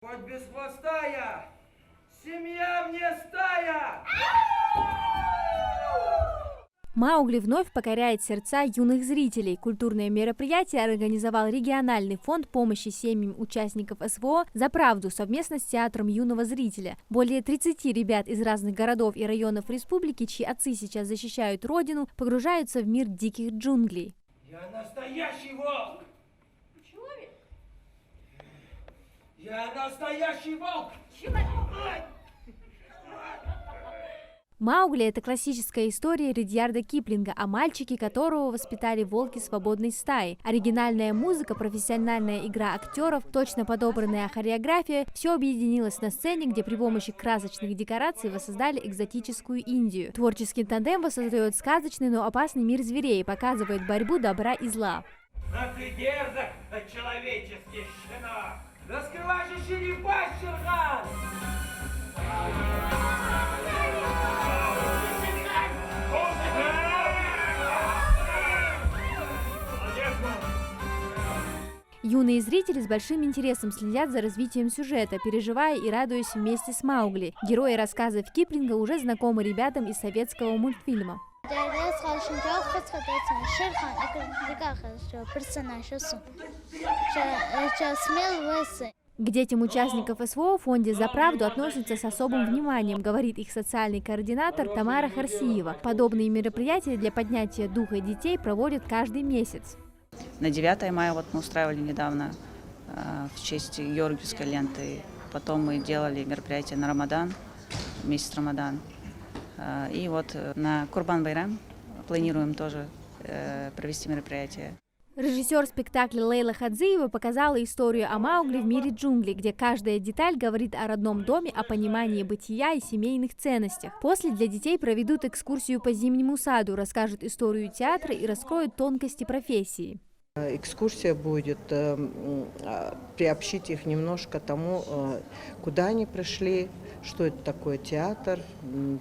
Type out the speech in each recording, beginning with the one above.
Хоть без хвоста я, семья мне стая! Маугли вновь покоряет сердца юных зрителей. Культурное мероприятие организовал региональный фонд помощи семьям участников СВО «За правду» совместно с театром юного зрителя. Более 30 ребят из разных городов и районов республики, чьи отцы сейчас защищают родину, погружаются в мир диких джунглей. Я настоящий волк! Человек? Я настоящий волк! Маугли – это классическая история Ридьярда Киплинга о мальчике, которого воспитали волки свободной стаи. Оригинальная музыка, профессиональная игра актеров, точно подобранная хореография – все объединилось на сцене, где при помощи красочных декораций воссоздали экзотическую Индию. Творческий тандем воссоздает сказочный, но опасный мир зверей, показывает борьбу добра и зла. А ты дерзок, человеческий щенок! Раскрывай же шире пасть, Шерхан! Юные зрители с большим интересом следят за развитием сюжета, переживая и радуясь вместе с Маугли. Герои рассказов Киплинга уже знакомы ребятам из советского мультфильма. К детям участников СВО в фонде «За правду» относятся с особым вниманием, говорит их социальный координатор Тамара Харсиева. Подобные мероприятия для поднятия духа детей проводят каждый месяц. На 9 мая вот мы устраивали недавно в честь Георгиевской ленты. Потом мы делали мероприятие на Рамадан, месяц Рамадан. И вот на Курбан-Байрам планируем тоже провести мероприятие. Режиссер спектакля Лейла Хадзиева показала историю о Маугли в мире джунглей, где каждая деталь говорит о родном доме, о понимании бытия и семейных ценностях. После для детей проведут экскурсию по зимнему саду, расскажут историю театра и раскроют тонкости профессии. Экскурсия будет приобщить их немножко тому, куда они пришли, что это такое театр,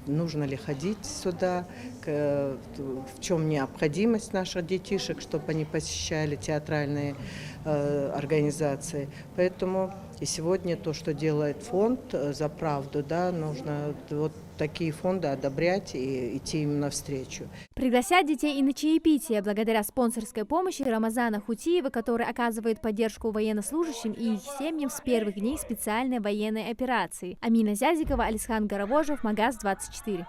нужно ли ходить сюда, в чем необходимость наших детишек, чтобы они посещали театральные организации. Поэтому и сегодня то, что делает фонд «За правду», да, нужно вот такие фонды одобрять и идти им навстречу. Пригласят детей и на чаепитие благодаря спонсорской помощи Рамазана Хутиева, который оказывает поддержку военнослужащим и их семьям с первых дней специальной военной операции. Амина Зязикова, Алисхан Горовожев, Магаз 24.